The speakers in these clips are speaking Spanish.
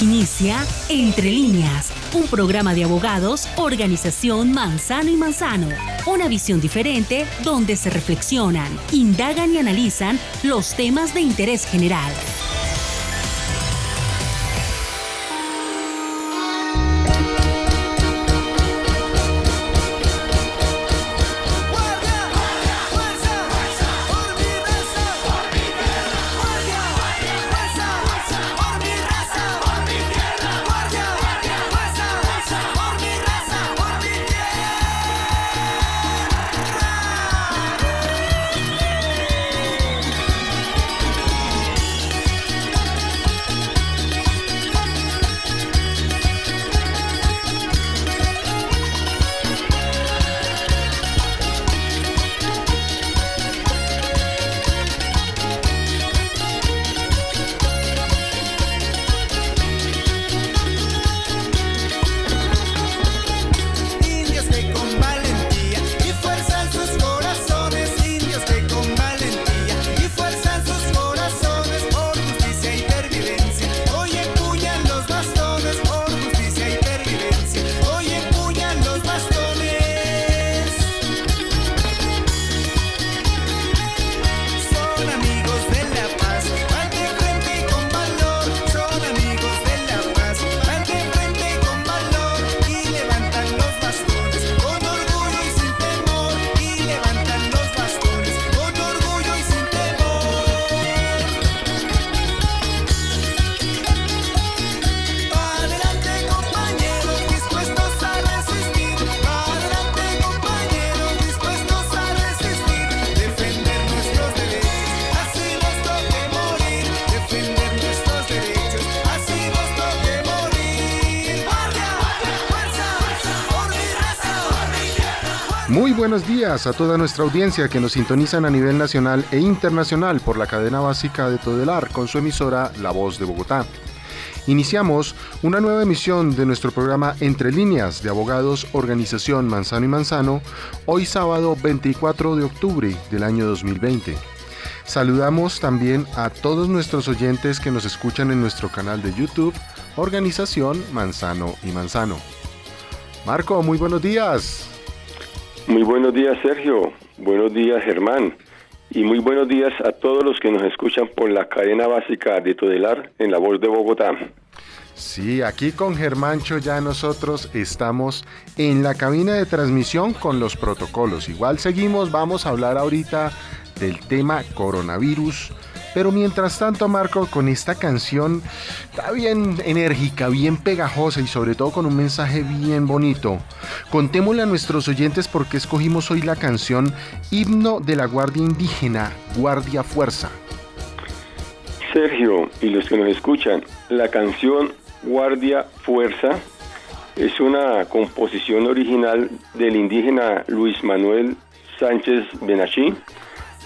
Inicia Entre Líneas, un programa de abogados, organización Manzano y Manzano. Una visión diferente donde se reflexionan, indagan y analizan los temas de interés general. Muy buenos días a toda nuestra audiencia que nos sintonizan a nivel nacional e internacional por la cadena básica de Todelar con su emisora La Voz de Bogotá. Iniciamos una nueva emisión de nuestro programa Entre Líneas de Abogados Organización Manzano y Manzano, hoy sábado 24 de octubre del año 2020. Saludamos también a todos nuestros oyentes que nos escuchan en nuestro canal de YouTube, Organización Manzano y Manzano. Marco, muy buenos días. Muy buenos días, Sergio. Buenos días, Germán. Y muy buenos días a todos los que nos escuchan por la cadena básica de Todelar en La Voz de Bogotá. Sí, aquí con Germancho ya nosotros estamos en la cabina de transmisión con los protocolos. Igual seguimos, vamos a hablar ahorita del tema coronavirus. Pero mientras tanto, Marco, con esta canción está bien enérgica, bien pegajosa y sobre todo con un mensaje bien bonito. Contémosle a nuestros oyentes por qué escogimos hoy la canción Himno de la Guardia Indígena, Guardia Fuerza. Sergio y los que nos escuchan, la canción Guardia Fuerza es una composición original del indígena Luis Manuel Sánchez Benachí,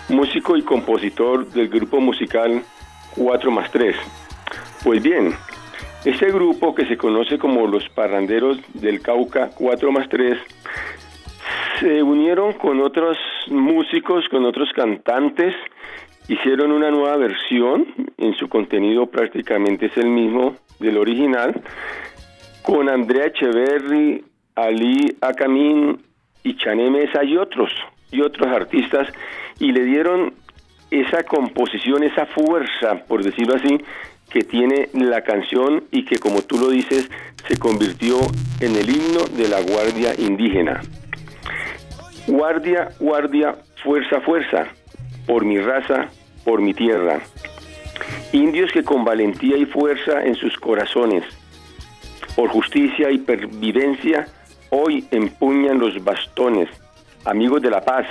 músico y compositor del grupo musical 4+3. Pues bien, este grupo que se conoce como los Parranderos del Cauca 4+3 se unieron con otros músicos, con otros cantantes, hicieron una nueva versión, en su contenido prácticamente es el mismo del original, con Andrea Echeverry, Ali Akamín y Chané Mesa y otros artistas, y le dieron esa composición, esa fuerza, por decirlo así, que tiene la canción y que, como tú lo dices, se convirtió en el himno de la Guardia Indígena. Guardia, guardia, fuerza, fuerza, por mi raza, por mi tierra. Indios que con valentía y fuerza en sus corazones, por justicia y pervivencia, hoy empuñan los bastones. Amigos de la paz,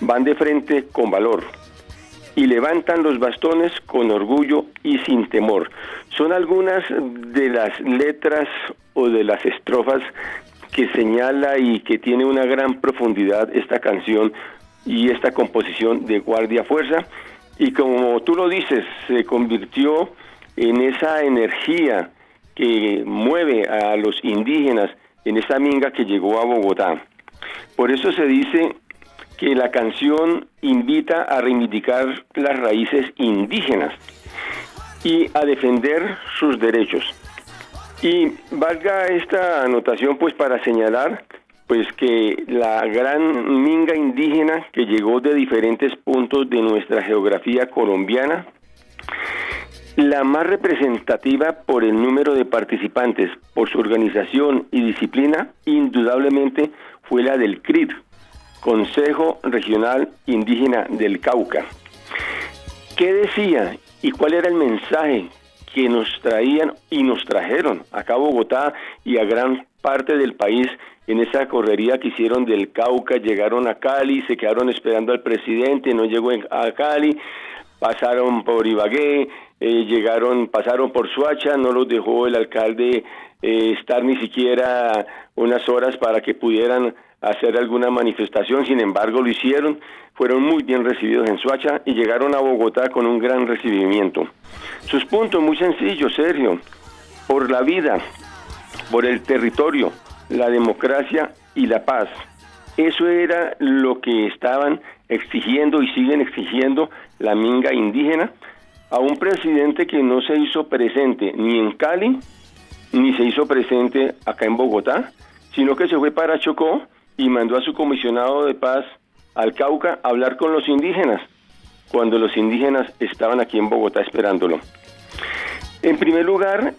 van de frente con valor y levantan los bastones con orgullo y sin temor. Son algunas de las letras o de las estrofas que señala y que tiene una gran profundidad esta canción y esta composición de Guardia Fuerza, y como tú lo dices, se convirtió en esa energía que mueve a los indígenas en esa minga que llegó a Bogotá. Por eso se dice que la canción invita a reivindicar las raíces indígenas y a defender sus derechos. Y valga esta anotación pues para señalar pues que la gran minga indígena que llegó de diferentes puntos de nuestra geografía colombiana, la más representativa por el número de participantes, por su organización y disciplina, indudablemente fue la del CRID, Consejo Regional Indígena del Cauca. ¿Qué decía y cuál era el mensaje que nos traían y nos trajeron acá a Bogotá y a gran parte del país en esa correría que hicieron del Cauca? Llegaron a Cali, se quedaron esperando al presidente, no llegó a Cali, pasaron por Ibagué, pasaron por Soacha, no los dejó el alcalde estar ni siquiera unas horas para que pudieran hacer alguna manifestación. Sin embargo lo hicieron, fueron muy bien recibidos en Soacha y llegaron a Bogotá con un gran recibimiento. Sus puntos muy sencillos, Sergio: por la vida, por el territorio, la democracia y la paz. Eso era lo que estaban exigiendo y siguen exigiendo la minga indígena a un presidente que no se hizo presente ni en Cali, ni se hizo presente acá en Bogotá, sino que se fue para Chocó y mandó a su comisionado de paz al Cauca a hablar con los indígenas, cuando los indígenas estaban aquí en Bogotá esperándolo. En primer lugar,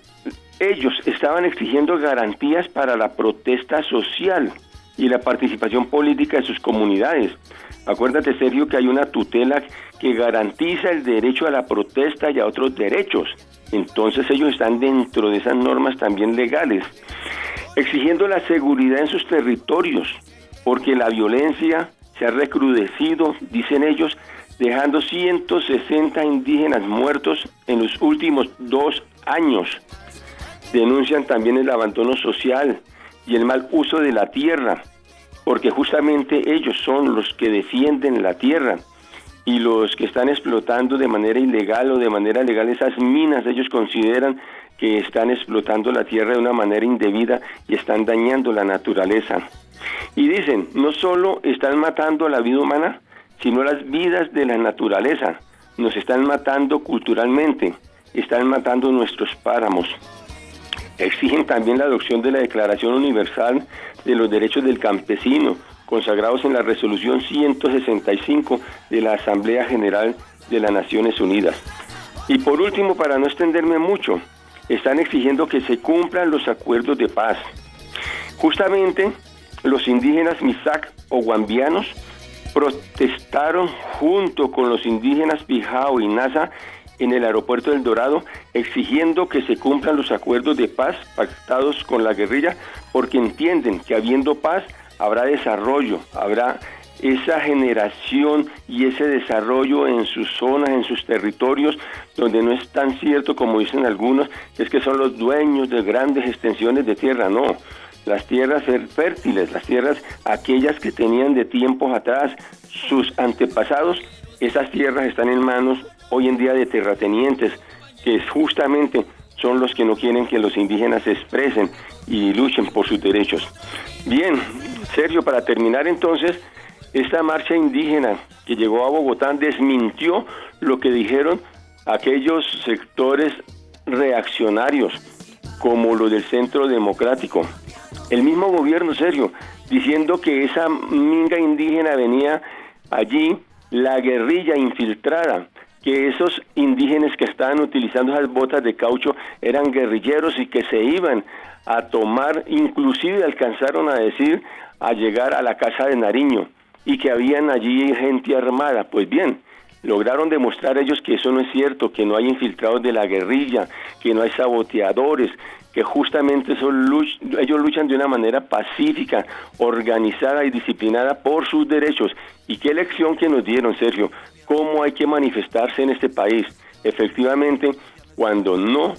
ellos estaban exigiendo garantías para la protesta social y la participación política de sus comunidades. Acuérdate, Sergio, que hay una tutela que garantiza el derecho a la protesta y a otros derechos. Entonces ellos están dentro de esas normas también legales, exigiendo la seguridad en sus territorios, porque la violencia se ha recrudecido, dicen ellos, dejando 160 indígenas muertos en los últimos 2 años. Denuncian también el abandono social y el mal uso de la tierra, porque justamente ellos son los que defienden la tierra, y los que están explotando de manera ilegal o de manera legal esas minas, ellos consideran que están explotando la tierra de una manera indebida y están dañando la naturaleza. Y dicen, no solo están matando a la vida humana, sino las vidas de la naturaleza. Nos están matando culturalmente, están matando nuestros páramos. Exigen también la adopción de la Declaración Universal de los Derechos del Campesino, consagrados en la Resolución 165 de la Asamblea General de las Naciones Unidas. Y por último, para no extenderme mucho, están exigiendo que se cumplan los acuerdos de paz. Justamente, los indígenas Misak o Guambianos protestaron junto con los indígenas Pijao y Nasa en el aeropuerto del Dorado, exigiendo que se cumplan los acuerdos de paz pactados con la guerrilla, porque entienden que habiendo paz habrá desarrollo, habrá esa generación y ese desarrollo en sus zonas, en sus territorios, donde no es tan cierto como dicen algunos, que es que son los dueños de grandes extensiones de tierra. No, las tierras fértiles, las tierras aquellas que tenían de tiempos atrás sus antepasados, esas tierras están en manos hoy en día de terratenientes, que justamente son los que no quieren que los indígenas se expresen y luchen por sus derechos. Bien, Sergio, para terminar entonces, esta marcha indígena que llegó a Bogotá desmintió lo que dijeron aquellos sectores reaccionarios, como los del Centro Democrático. El mismo gobierno, Sergio, diciendo que esa minga indígena venía allí, la guerrilla infiltrada, que esos indígenas que estaban utilizando esas botas de caucho eran guerrilleros y que se iban a tomar, inclusive alcanzaron a decir, a llegar a la casa de Nariño, y que habían allí gente armada. Pues bien, lograron demostrar ellos que eso no es cierto, que no hay infiltrados de la guerrilla, que no hay saboteadores, que justamente ellos luchan de una manera pacífica, organizada y disciplinada por sus derechos. Y qué lección que nos dieron, Sergio, cómo hay que manifestarse en este país. Efectivamente, cuando no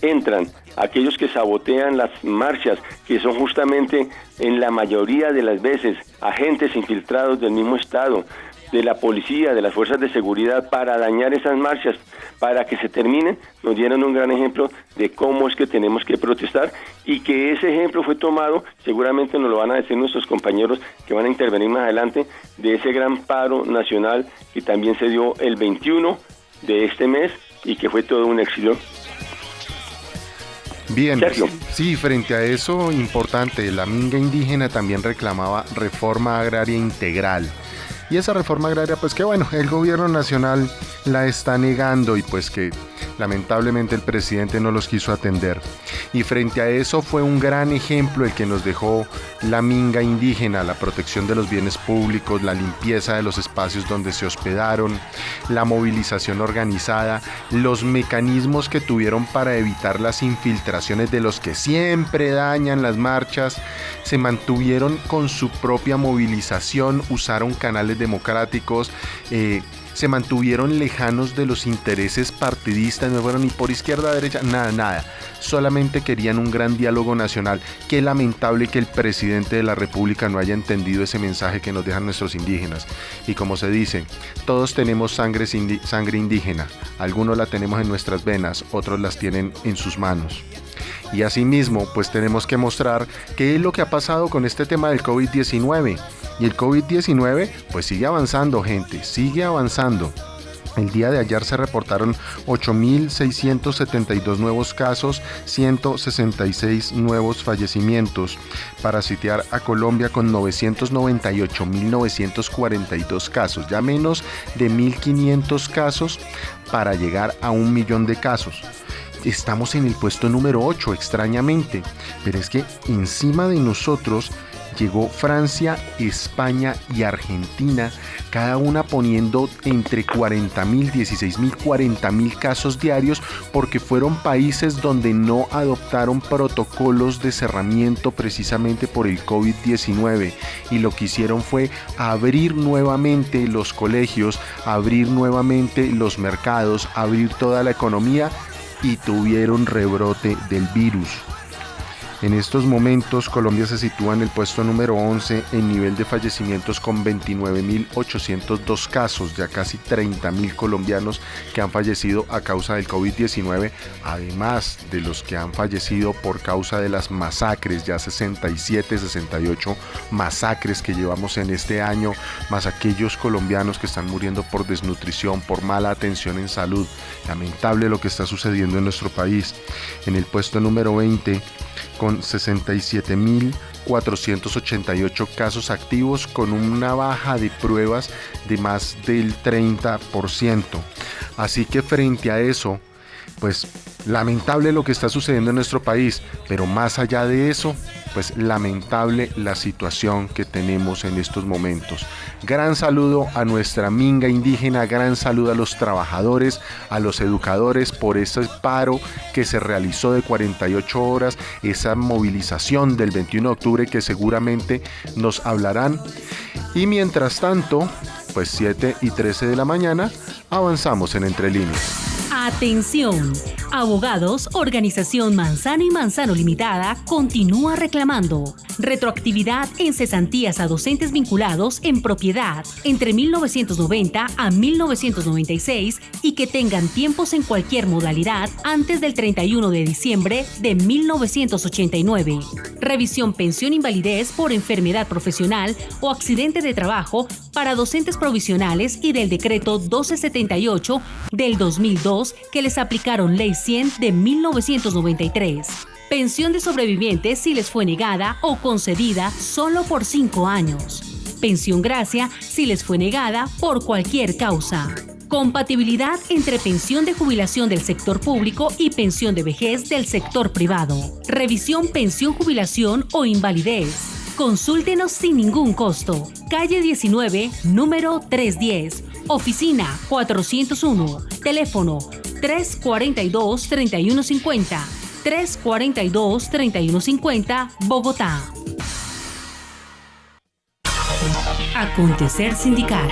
entran aquellos que sabotean las marchas, que son justamente en la mayoría de las veces agentes infiltrados del mismo Estado, de la policía, de las fuerzas de seguridad, para dañar esas marchas, para que se terminen, nos dieron un gran ejemplo de cómo es que tenemos que protestar, y que ese ejemplo fue tomado, seguramente nos lo van a decir nuestros compañeros que van a intervenir más adelante, de ese gran paro nacional que también se dio el 21 de este mes y que fue todo un éxito. Bien, Sergio. sí, frente a eso, importante, la minga indígena también reclamaba reforma agraria integral. Y esa reforma agraria, pues que bueno, el gobierno nacional la está negando y pues que lamentablemente el presidente no los quiso atender. Y frente a eso fue un gran ejemplo el que nos dejó la minga indígena, la protección de los bienes públicos, la limpieza de los espacios donde se hospedaron, la movilización organizada, los mecanismos que tuvieron para evitar las infiltraciones de los que siempre dañan las marchas, se mantuvieron con su propia movilización, usaron canales democráticos, se mantuvieron lejanos de los intereses partidistas, no fueron ni por izquierda, derecha, nada. Solamente querían un gran diálogo nacional. Qué lamentable que el presidente de la República no haya entendido ese mensaje que nos dejan nuestros indígenas. Y como se dice, todos tenemos sangre indígena. Algunos la tenemos en nuestras venas, otros las tienen en sus manos. Y asimismo, pues tenemos que mostrar qué es lo que ha pasado con este tema del COVID-19. Y el COVID-19 pues sigue avanzando, gente, sigue avanzando. El día de ayer se reportaron 8.672 nuevos casos, 166 nuevos fallecimientos, para sitiar a Colombia con 998.942 casos, ya menos de 1.500 casos para llegar a 1 millón de casos. Estamos en el puesto número 8, extrañamente, pero es que encima de nosotros llegó Francia, España y Argentina, cada una poniendo entre 40.000, 16.000, 40.000 casos diarios, porque fueron países donde no adoptaron protocolos de cerramiento precisamente por el COVID-19, y lo que hicieron fue abrir nuevamente los colegios, abrir nuevamente los mercados, abrir toda la economía, y tuvieron rebrote del virus. En estos momentos, Colombia se sitúa en el puesto número 11 en nivel de fallecimientos con 29.802 casos, ya casi 30.000 colombianos que han fallecido a causa del COVID-19, además de los que han fallecido por causa de las masacres, ya 67, 68 masacres que llevamos en este año, más aquellos colombianos que están muriendo por desnutrición, por mala atención en salud. Lamentable lo que está sucediendo en nuestro país. En el puesto número 20, con 67.488 casos activos, con una baja de pruebas de más del 30%. Así que frente a eso, pues lamentable lo que está sucediendo en nuestro país, pero más allá de eso, pues lamentable la situación que tenemos en estos momentos. Gran saludo a nuestra minga indígena, gran saludo a los trabajadores, a los educadores por ese paro que se realizó de 48 horas, esa movilización del 21 de octubre que seguramente nos hablarán. Y mientras tanto, pues 7:13 de la mañana, avanzamos en Entre Líneas. Atención, abogados, Organización Manzano y Manzano Limitada continúa reclamando retroactividad en cesantías a docentes vinculados en propiedad entre 1990 a 1996 y que tengan tiempos en cualquier modalidad antes del 31 de diciembre de 1989. Revisión pensión invalidez por enfermedad profesional o accidente de trabajo para docentes provisionales y del decreto 1278 del 2002 que les aplicaron Ley 100 de 1993. Pensión de sobrevivientes si les fue negada o concedida solo por 5 años. Pensión gracia si les fue negada por cualquier causa. Compatibilidad entre pensión de jubilación del sector público y pensión de vejez del sector privado. Revisión pensión jubilación o invalidez. Consúltenos sin ningún costo. Calle 19, número 310. Oficina 401. Teléfono 342-3150. 342-3150, Bogotá. Acontecer sindical.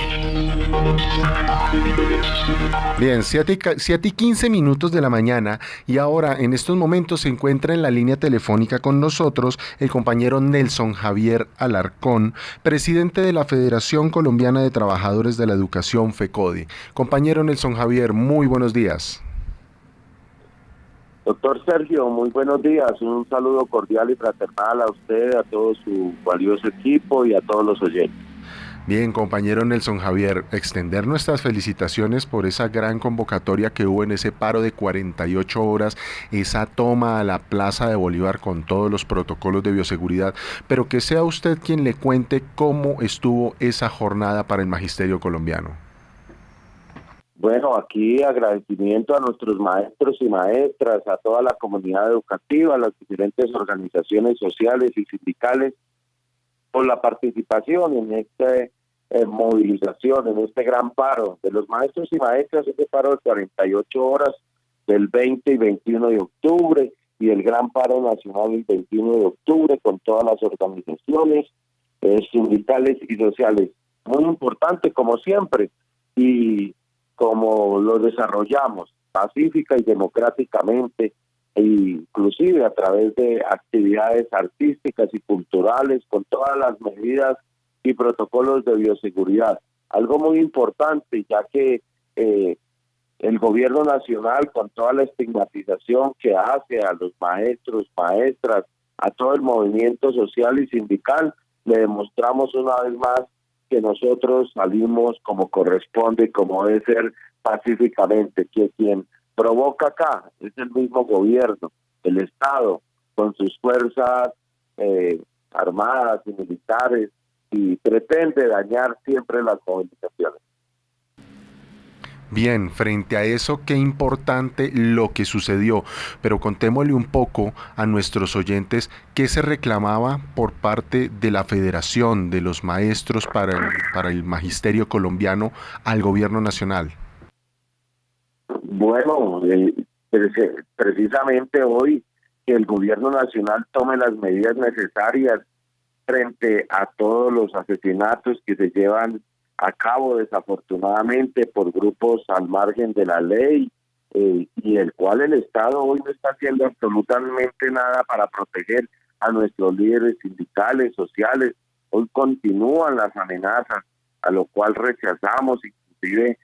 Bien, 7:15 de la mañana, y ahora en estos momentos se encuentra en la línea telefónica con nosotros el compañero Nelson Javier Alarcón, presidente de la Federación Colombiana de Trabajadores de la Educación, FECODE. Compañero Nelson Javier, muy buenos días. Doctor Sergio, muy buenos días. Un saludo cordial y fraternal a usted, a todo su valioso equipo y a todos los oyentes. Bien, compañero Nelson Javier, extender nuestras felicitaciones por esa gran convocatoria que hubo en ese paro de 48 horas, esa toma a la Plaza de Bolívar con todos los protocolos de bioseguridad, pero que sea usted quien le cuente cómo estuvo esa jornada para el magisterio colombiano. Bueno, aquí agradecimiento a nuestros maestros y maestras, a toda la comunidad educativa, a las diferentes organizaciones sociales y sindicales por la participación en esta movilización, en este gran paro de los maestros y maestras, este paro de 48 horas del 20 y 21 de octubre y el gran paro nacional el 21 de octubre con todas las organizaciones sindicales y sociales. Muy importante como siempre y como lo desarrollamos pacífica y democráticamente, e inclusive a través de actividades artísticas y culturales con todas las medidas y protocolos de bioseguridad. Algo muy importante, ya que el gobierno nacional, con toda la estigmatización que hace a los maestros, maestras, a todo el movimiento social y sindical, le demostramos una vez más que nosotros salimos como corresponde y como debe ser pacíficamente, que quien provoca acá es el mismo gobierno, el Estado, con sus fuerzas armadas y militares, y pretende dañar siempre las movilizaciones. Bien, frente a eso, qué importante lo que sucedió, pero contémosle un poco a nuestros oyentes qué se reclamaba por parte de la Federación de los Maestros para el Magisterio Colombiano al Gobierno Nacional. Bueno, precisamente hoy que el Gobierno Nacional tome las medidas necesarias frente a todos los asesinatos que se llevan a cabo desafortunadamente por grupos al margen de la ley y el cual el Estado hoy no está haciendo absolutamente nada para proteger a nuestros líderes sindicales, sociales. Hoy continúan las amenazas, a lo cual rechazamos. Inclusive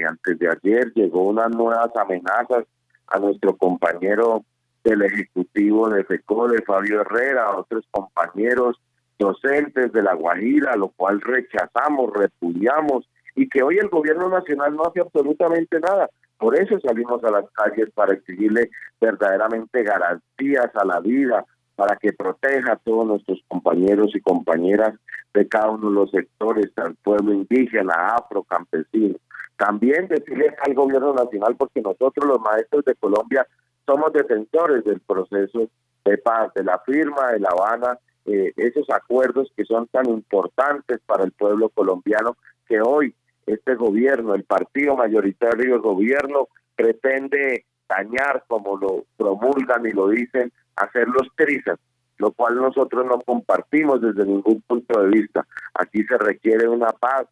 antes de ayer llegó unas nuevas amenazas a nuestro compañero del Ejecutivo de FECODE, Fabio Herrera, a otros compañeros docentes de La Guajira, lo cual rechazamos, repudiamos, y que hoy el gobierno nacional no hace absolutamente nada. Por eso salimos a las calles para exigirle verdaderamente garantías a la vida, para que proteja a todos nuestros compañeros y compañeras de cada uno de los sectores, al pueblo indígena, afro, campesino. También decirle al gobierno nacional, porque nosotros los maestros de Colombia somos defensores del proceso de paz, de la firma de La Habana, esos acuerdos que son tan importantes para el pueblo colombiano, que hoy este gobierno, el partido mayoritario del gobierno, pretende dañar, como lo promulgan y lo dicen, hacerlos trizas, lo cual nosotros no compartimos desde ningún punto de vista. Aquí se requiere una paz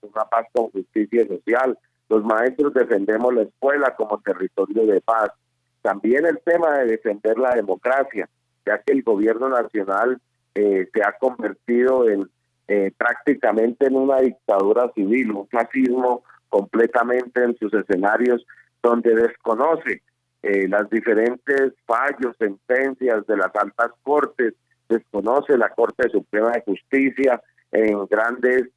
con justicia social. Los maestros defendemos la escuela como territorio de paz. También el tema de defender la democracia, ya que el gobierno nacional se ha convertido en prácticamente en una dictadura civil, un fascismo completamente en sus escenarios, donde desconoce las diferentes fallos, sentencias de las altas cortes, desconoce la Corte Suprema de Justicia en grandes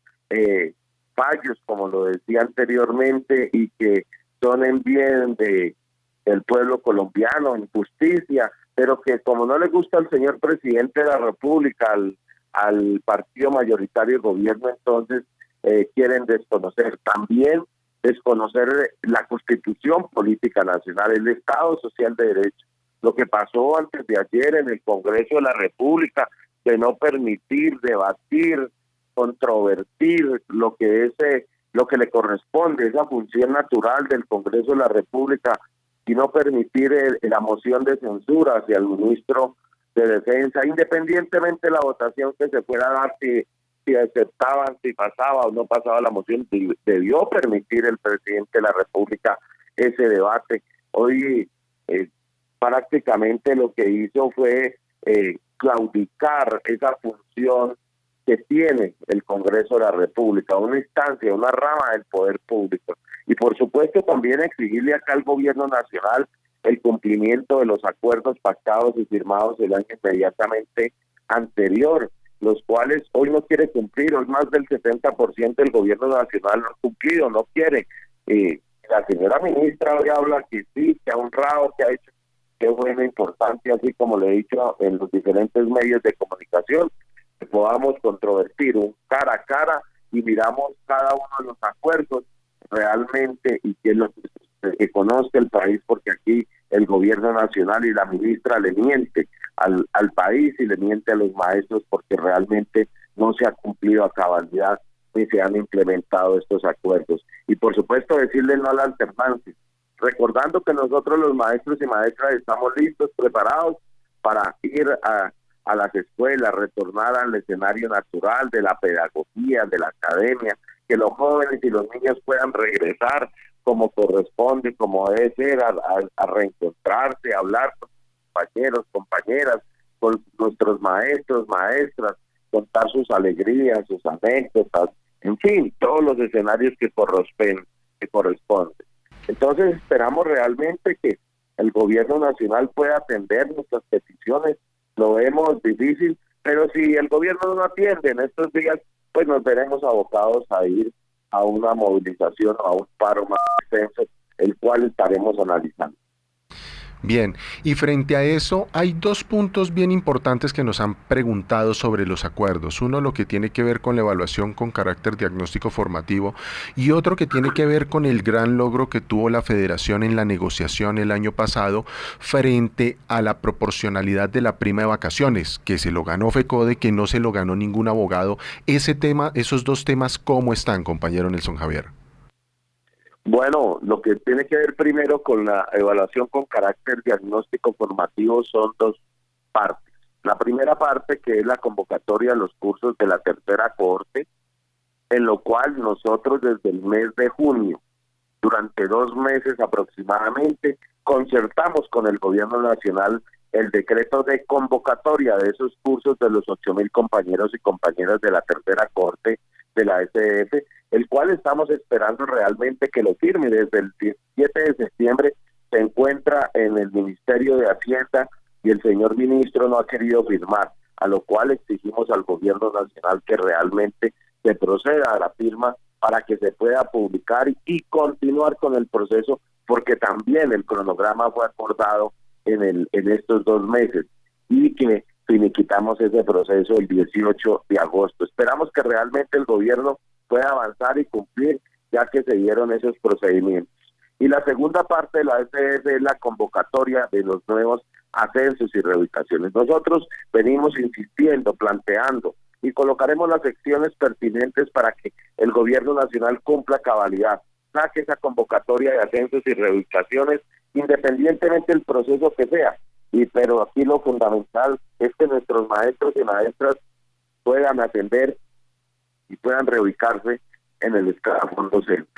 fallos, como lo decía anteriormente, y que son en bien del pueblo colombiano, en justicia, pero que como no le gusta al señor presidente de la República, al partido mayoritario del gobierno, entonces quieren desconocer. También desconocer la Constitución Política Nacional, el Estado Social de Derecho. Lo que pasó antes de ayer en el Congreso de la República, de no permitir debatir, controvertir lo que le corresponde, esa función natural del Congreso de la República, y no permitir la moción de censura hacia el ministro de Defensa, independientemente de la votación que se fuera a dar, si aceptaban, si pasaba o no pasaba la moción, debió permitir el presidente de la República ese debate. Hoy prácticamente lo que hizo fue claudicar esa función que tiene el Congreso de la República, una instancia, una rama del poder público. Y por supuesto también exigirle acá al gobierno nacional el cumplimiento de los acuerdos pactados y firmados el año inmediatamente anterior, los cuales hoy no quiere cumplir. Hoy más del 70% del gobierno nacional no ha cumplido, no quiere. La señora ministra hoy habla que sí, que ha honrado, que ha hecho, qué buena importancia, así como le he dicho en los diferentes medios de comunicación, que podamos controvertir un cara a cara y miramos cada uno de los acuerdos realmente y que conozca el país, porque aquí el gobierno nacional y la ministra le miente al país y le miente a los maestros, porque realmente no se ha cumplido a cabalidad ni se han implementado estos acuerdos. Y por supuesto decirle no a la alternancia, recordando que nosotros los maestros y maestras estamos listos, preparados para ir a las escuelas, retornar al escenario natural de la pedagogía, de la academia, que los jóvenes y los niños puedan regresar como corresponde, como debe ser, a reencontrarse, a hablar con compañeros, compañeras, con nuestros maestros, maestras, contar sus alegrías, sus anécdotas, en fin, todos los escenarios que corresponden. Entonces esperamos realmente que el gobierno nacional pueda atender nuestras peticiones. Lo vemos difícil, pero si el gobierno no atiende en estos días, pues nos veremos abocados a ir a una movilización o a un paro más extenso, el cual estaremos analizando. Bien, y frente a eso hay dos puntos bien importantes que nos han preguntado sobre los acuerdos. Uno, lo que tiene que ver con la evaluación con carácter diagnóstico formativo, y otro que tiene que ver con el gran logro que tuvo la Federación en la negociación el año pasado frente a la proporcionalidad de la prima de vacaciones, que se lo ganó FECODE, que no se lo ganó ningún abogado. Ese tema, esos dos temas, ¿cómo están, compañero Nelson Javier? Bueno, lo que tiene que ver primero con la evaluación con carácter diagnóstico formativo son dos partes. La primera parte, que es la convocatoria de los cursos de la tercera cohorte, en lo cual nosotros desde el mes de junio, durante 2 meses aproximadamente, concertamos con el gobierno nacional el decreto de convocatoria de esos cursos de los 8,000 compañeros y compañeras de la tercera cohorte de la SDF, el cual estamos esperando realmente que lo firme. Desde el 17 de septiembre se encuentra en el Ministerio de Hacienda y el señor ministro no ha querido firmar, a lo cual exigimos al gobierno nacional que realmente se proceda a la firma para que se pueda publicar y continuar con el proceso, porque también el cronograma fue acordado en estos 2 meses y que finiquitamos ese proceso el 18 de agosto. Esperamos que realmente el gobierno pueda avanzar y cumplir, ya que se dieron esos procedimientos. Y la segunda parte de la SDF es la convocatoria de los nuevos ascensos y reubicaciones. Nosotros venimos insistiendo, planteando, y colocaremos las secciones pertinentes para que el gobierno nacional cumpla cabalidad, saque esa convocatoria de ascensos y reubicaciones, independientemente del proceso que sea. Pero aquí lo fundamental es que nuestros maestros y maestras puedan atender y puedan reubicarse en el escalafón docente.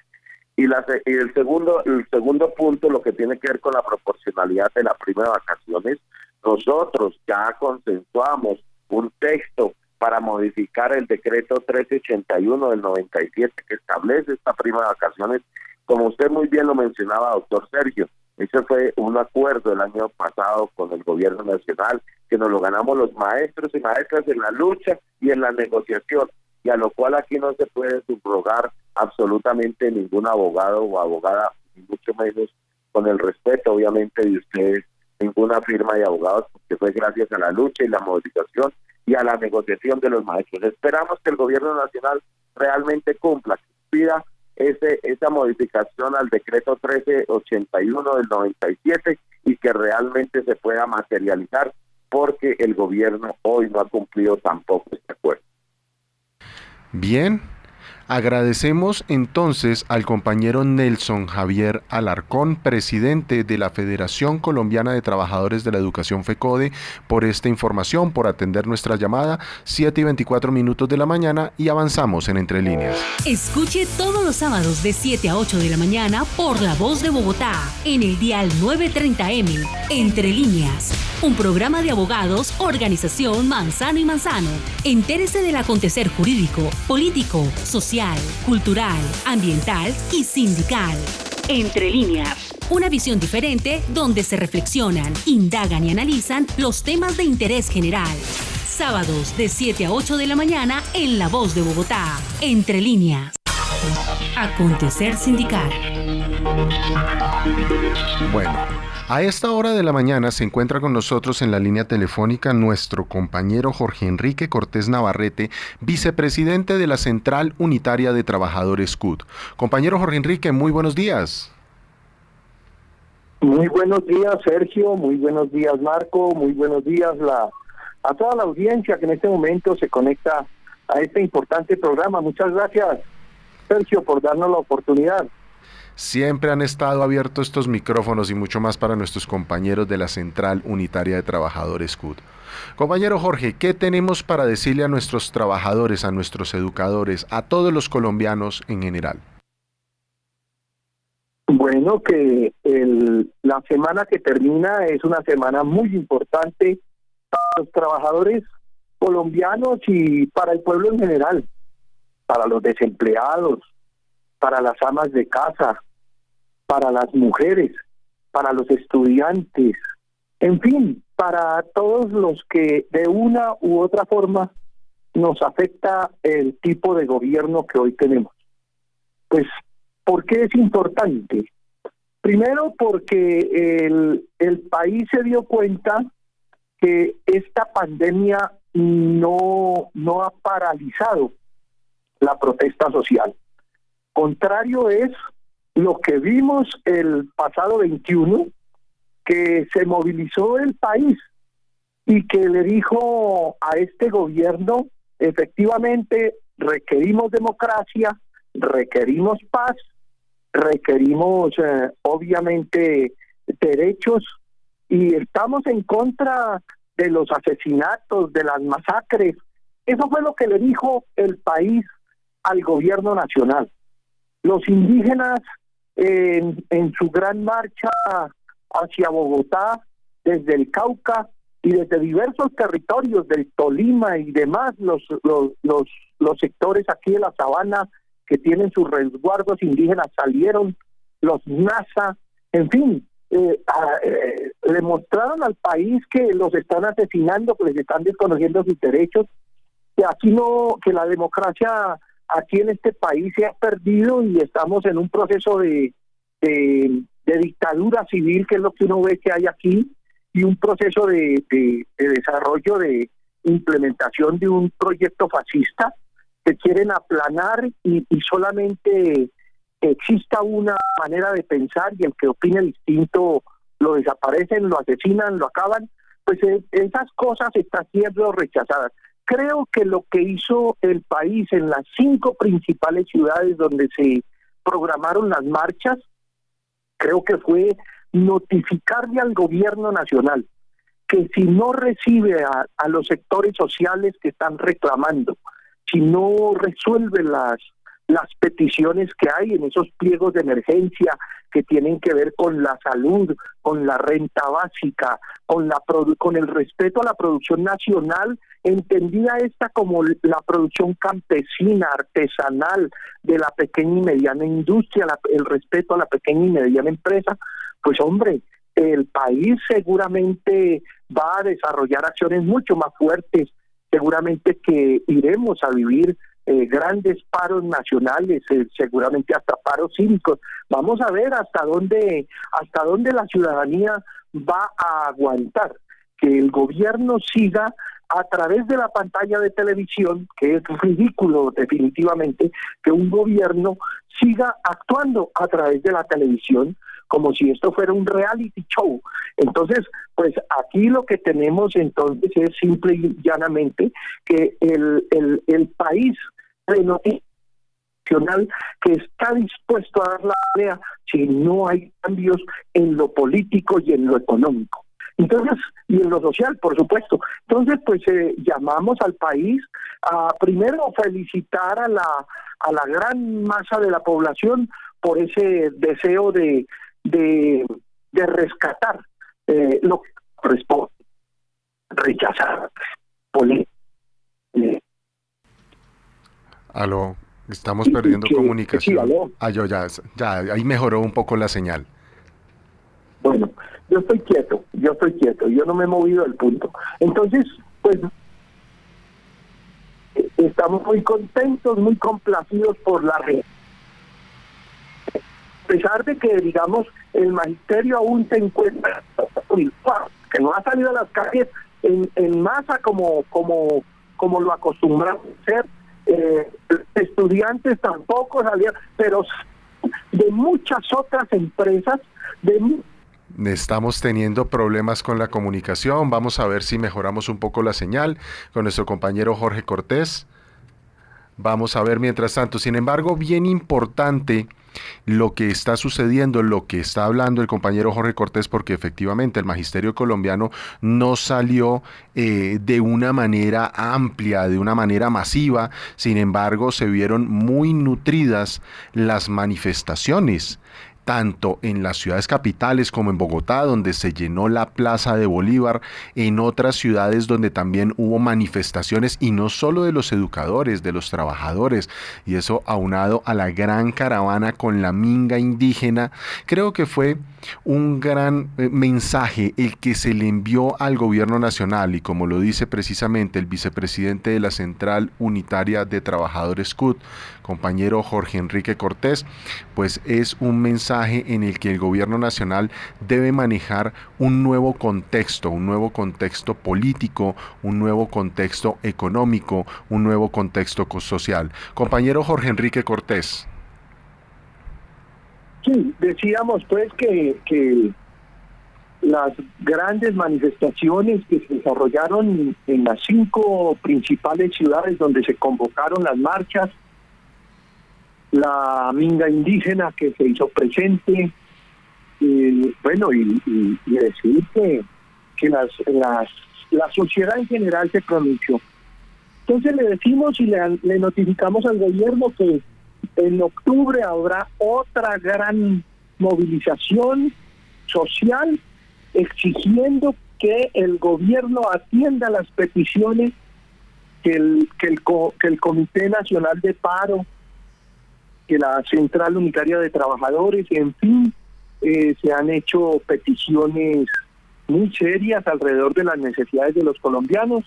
Y el segundo punto, lo que tiene que ver con la proporcionalidad de la prima de vacaciones, nosotros ya consensuamos un texto para modificar el decreto 1381 del 97 que establece esta prima de vacaciones, como usted muy bien lo mencionaba, doctor Sergio. Ese fue un acuerdo el año pasado con el gobierno nacional, que nos lo ganamos los maestros y maestras en la lucha y en la negociación, y a lo cual aquí no se puede subrogar absolutamente ningún abogado o abogada, ni mucho menos, con el respeto obviamente de ustedes, ninguna firma de abogados, porque fue gracias a la lucha y la movilización y a la negociación de los maestros. Esperamos que el gobierno nacional realmente cumpla, que pida esa modificación al decreto 1381 del 97 y que realmente se pueda materializar, porque el gobierno hoy no ha cumplido tampoco este acuerdo. Bien, agradecemos entonces al compañero Nelson Javier Alarcón, presidente de la Federación Colombiana de Trabajadores de la Educación FECODE, por esta información, por atender nuestra llamada. 7:24 de la mañana y avanzamos en Entre Líneas. Escuche todos los sábados de 7 a 8 de la mañana por La Voz de Bogotá, en el dial 930M, Entre Líneas. Un programa de abogados, organización Manzano y Manzano. Entérese del acontecer jurídico, político, social, cultural, ambiental y sindical. Entre Líneas. Una visión diferente donde se reflexionan, indagan y analizan los temas de interés general. Sábados de 7 a 8 de la mañana en La Voz de Bogotá. Entre líneas. Acontecer sindical. Bueno, a esta hora de la mañana se encuentra con nosotros en la línea telefónica nuestro compañero Jorge Enrique Cortés Navarrete, vicepresidente de la Central Unitaria de Trabajadores CUT. Compañero Jorge Enrique, muy buenos días. Muy buenos días, Sergio, muy buenos días, Marco, muy buenos días a toda la audiencia que en este momento se conecta a este importante programa. Muchas gracias, Sergio, por darnos la oportunidad. Siempre han estado abiertos estos micrófonos y mucho más para nuestros compañeros de la Central Unitaria de Trabajadores CUT. Compañero Jorge, ¿qué tenemos para decirle a nuestros trabajadores, a nuestros educadores, a todos los colombianos en general? Bueno, que la semana que termina es una semana muy importante para los trabajadores colombianos y para el pueblo en general, para los desempleados, para las amas de casa, para las mujeres, para los estudiantes, en fin, para todos los que de una u otra forma nos afecta el tipo de gobierno que hoy tenemos. Pues, ¿por qué es importante? Primero, porque el país se dio cuenta que esta pandemia no ha paralizado la protesta social. Contrario es lo que vimos el pasado 21, que se movilizó el país y que le dijo a este gobierno, efectivamente, requerimos democracia, requerimos paz, requerimos obviamente derechos y estamos en contra de los asesinatos, de las masacres. Eso fue lo que le dijo el país al gobierno nacional. Los indígenas en su gran marcha hacia Bogotá, desde el Cauca y desde diversos territorios del Tolima y demás, los sectores aquí de la sabana que tienen sus resguardos indígenas salieron, los NASA, en fin, le mostraron al país que los están asesinando, que les están desconociendo sus derechos, que aquí que la democracia aquí en este país se ha perdido y estamos en un proceso de dictadura civil, que es lo que uno ve que hay aquí, y un proceso de desarrollo, de implementación de un proyecto fascista que quieren aplanar y solamente exista una manera de pensar y el que opine distinto lo desaparecen, lo asesinan, lo acaban. Pues esas cosas están siendo rechazadas. Creo que lo que hizo el país en las 5 principales ciudades donde se programaron las marchas, creo que fue notificarle al gobierno nacional que si no recibe a los sectores sociales que están reclamando, si no resuelve las peticiones que hay en esos pliegos de emergencia que tienen que ver con la salud, con la renta básica, con el respeto a la producción nacional, entendida esta como la producción campesina, artesanal, de la pequeña y mediana industria, el respeto a la pequeña y mediana empresa, pues hombre, el país seguramente va a desarrollar acciones mucho más fuertes, seguramente que iremos a vivir grandes paros nacionales, seguramente hasta paros cívicos. Vamos a ver hasta dónde la ciudadanía va a aguantar que el gobierno siga a través de la pantalla de televisión, que es ridículo definitivamente que un gobierno siga actuando a través de la televisión como si esto fuera un reality show. Entonces, pues aquí lo que tenemos entonces es simple y llanamente que el país nacional que está dispuesto a dar la pelea si no hay cambios en lo político y en lo económico. Entonces, y en lo social, por supuesto. Entonces, pues llamamos al país a primero felicitar a la gran masa de la población por ese deseo de rescatar lo que corresponde, rechazar Aló, estamos perdiendo comunicación. Sí, aló. Ya, ahí mejoró un poco la señal. Bueno, yo estoy quieto, yo no me he movido del punto. Entonces, pues Estamos muy contentos, muy complacidos por la red. A pesar de que, digamos, el magisterio aún se encuentra, que no ha salido a las calles en masa como lo acostumbramos a hacer, estudiantes tampoco salían, pero de muchas otras empresas, Estamos teniendo problemas con la comunicación. Vamos a ver si mejoramos un poco la señal con nuestro compañero Jorge Cortés. Vamos a ver mientras tanto. Sin embargo, bien importante lo que está sucediendo, lo que está hablando el compañero Jorge Cortés, porque efectivamente el magisterio colombiano no salió de una manera amplia, de una manera masiva. Sin embargo, se vieron muy nutridas las manifestaciones, tanto en las ciudades capitales como en Bogotá, donde se llenó la Plaza de Bolívar, en otras ciudades donde también hubo manifestaciones, y no solo de los educadores, de los trabajadores, y eso aunado a la gran caravana con la minga indígena. Creo que fue un gran mensaje el que se le envió al gobierno nacional, y como lo dice precisamente el vicepresidente de la Central Unitaria de Trabajadores CUT, compañero Jorge Enrique Cortés, pues es un mensaje en el que el gobierno nacional debe manejar un nuevo contexto político, un nuevo contexto económico, un nuevo contexto social. Compañero Jorge Enrique Cortés. Sí, decíamos pues que las grandes manifestaciones que se desarrollaron en las 5 principales ciudades donde se convocaron las marchas, la minga indígena que se hizo presente, y decir que la sociedad en general se pronunció. Entonces le decimos y le notificamos al gobierno que en octubre habrá otra gran movilización social exigiendo que el gobierno atienda las peticiones que el Comité Nacional de Paro, que la Central Unitaria de Trabajadores, en fin, se han hecho peticiones muy serias alrededor de las necesidades de los colombianos,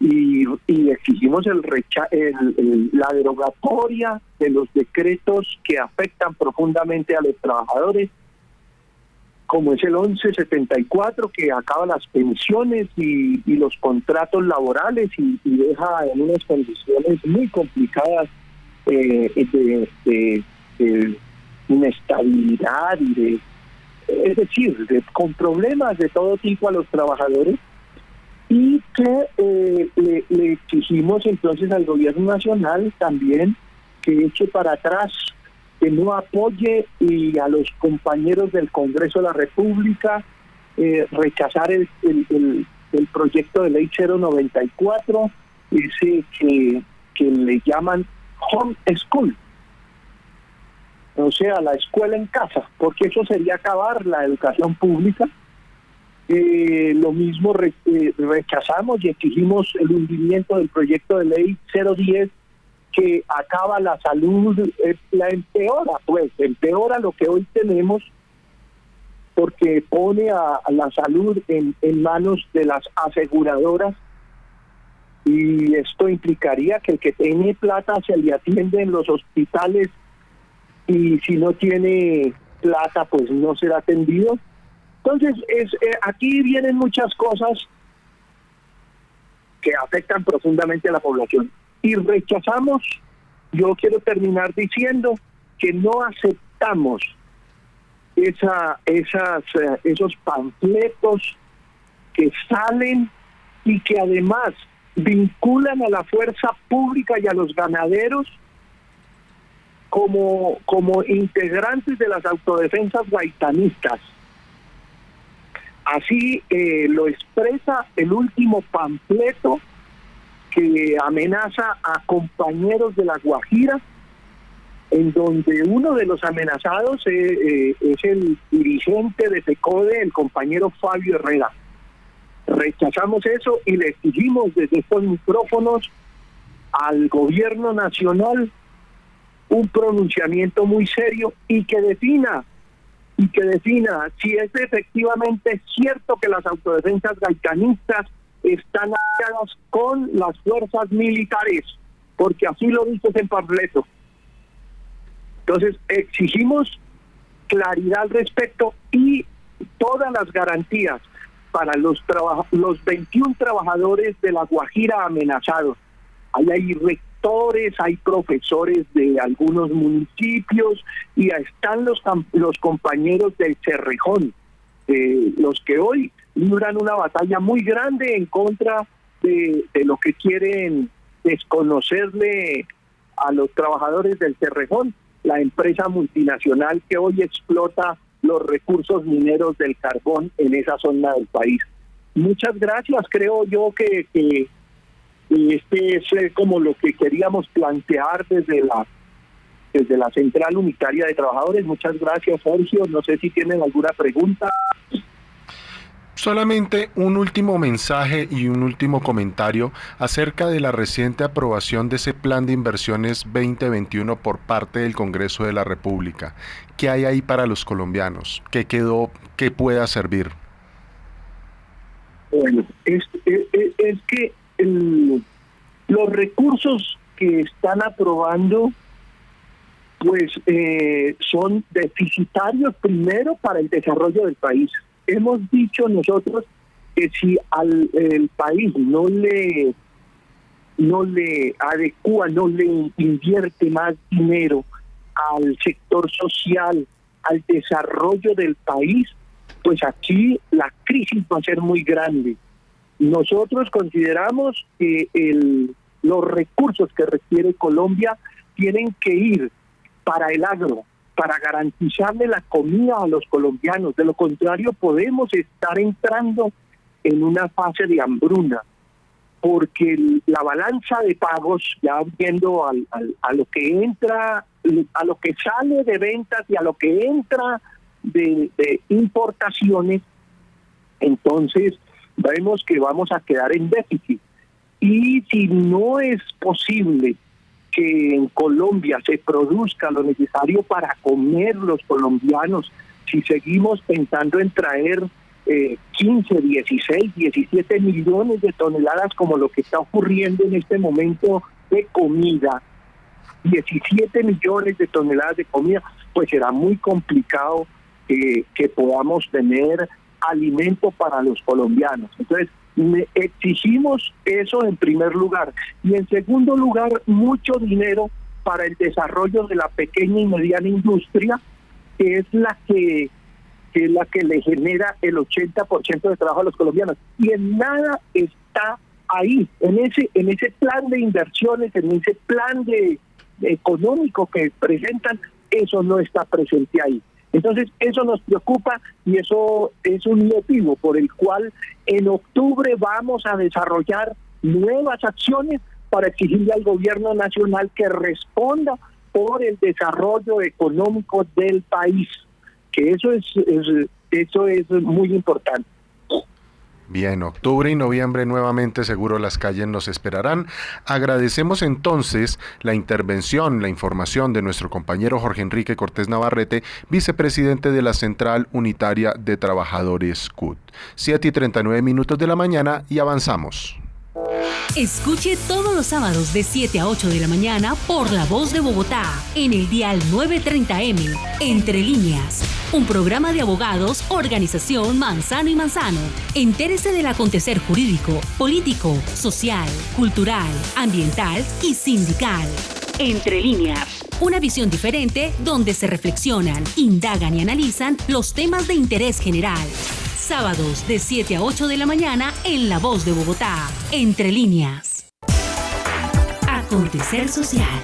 y exigimos la derogatoria de los decretos que afectan profundamente a los trabajadores, como es el 1174, que acaba las pensiones y los contratos laborales y deja en unas condiciones muy complicadas de inestabilidad y con problemas de todo tipo a los trabajadores, y que le exigimos entonces al gobierno nacional también que eche para atrás, que no apoye, y a los compañeros del Congreso de la República rechazar el proyecto de ley 094, ese que le llaman home school, o sea, la escuela en casa, porque eso sería acabar la educación pública. Lo mismo rechazamos y exigimos el hundimiento del proyecto de ley 010, que acaba la salud, la empeora lo que hoy tenemos, porque pone a la salud en manos de las aseguradoras, y esto implicaría que el que tiene plata se le atiende en los hospitales, y si no tiene plata pues no será atendido. Entonces aquí vienen muchas cosas que afectan profundamente a la población, y rechazamos. Yo quiero terminar diciendo que no aceptamos esos panfletos que salen y que además vinculan a la fuerza pública y a los ganaderos como integrantes de las autodefensas gaitanistas. Así lo expresa el último panfleto que amenaza a compañeros de La Guajira, en donde uno de los amenazados es el dirigente de FECODE, el compañero Fabio Herrera. Rechazamos eso y le exigimos desde estos micrófonos al gobierno nacional un pronunciamiento muy serio y que defina si es efectivamente cierto que las autodefensas gaitanistas están aliadas con las fuerzas militares, porque así lo dice ese panfleto. Entonces, exigimos claridad al respecto y todas las garantías para los 21 trabajadores de La Guajira amenazados. Ahí hay rectores, hay profesores de algunos municipios y están los compañeros del Cerrejón, los que hoy libran una batalla muy grande en contra de lo que quieren desconocerle a los trabajadores del Cerrejón, la empresa multinacional que hoy explota los recursos mineros del carbón en esa zona del país. Muchas gracias, creo yo que este es como lo que queríamos plantear desde la Central Unitaria de Trabajadores. Muchas gracias, Sergio. No sé si tienen alguna pregunta. Solamente un último mensaje y un último comentario acerca de la reciente aprobación de ese Plan de Inversiones 2021 por parte del Congreso de la República. ¿Qué hay ahí para los colombianos? ¿Qué quedó? ¿Qué pueda servir? Bueno, es que los recursos que están aprobando pues son deficitarios primero para el desarrollo del país. Hemos dicho nosotros que si el país no le adecua, no le invierte más dinero al sector social, al desarrollo del país, pues aquí la crisis va a ser muy grande. Nosotros consideramos que los recursos que requiere Colombia tienen que ir para el agro, para garantizarle la comida a los colombianos. De lo contrario, podemos estar entrando en una fase de hambruna, porque la balanza de pagos, ya viendo a lo que entra, a lo que sale de ventas y a lo que entra de importaciones, entonces vemos que vamos a quedar en déficit. Y si no es posible que en Colombia se produzca lo necesario para comer los colombianos, si seguimos pensando en traer 15, 16, 17 millones de toneladas como lo que está ocurriendo en este momento de comida, 17 millones de toneladas de comida, pues será muy complicado que podamos tener alimento para los colombianos. Entonces, exigimos eso en primer lugar, y en segundo lugar mucho dinero para el desarrollo de la pequeña y mediana industria, que es la que le genera el 80% de trabajo a los colombianos, y en nada está ahí en ese plan de inversiones, en ese plan de económico que presentan. Eso no está presente ahí. Entonces, eso nos preocupa y eso es un motivo por el cual en octubre vamos a desarrollar nuevas acciones para exigirle al gobierno nacional que responda por el desarrollo económico del país, que eso es muy importante. Bien, octubre y noviembre nuevamente seguro las calles nos esperarán. Agradecemos entonces la intervención, la información de nuestro compañero Jorge Enrique Cortés Navarrete, vicepresidente de la Central Unitaria de Trabajadores CUT. 7:39 de la mañana y avanzamos. Escuche todos los sábados de 7 a 8 de la mañana por La Voz de Bogotá, en el dial 930M, Entre Líneas, un programa de abogados, organización Manzano y Manzano. Entérese del acontecer jurídico, político, social, cultural, ambiental y sindical. Entre Líneas, una visión diferente donde se reflexionan, indagan y analizan los temas de interés general. Sábados de 7 a 8 de la mañana en La Voz de Bogotá, Entre Líneas. Acontecer social.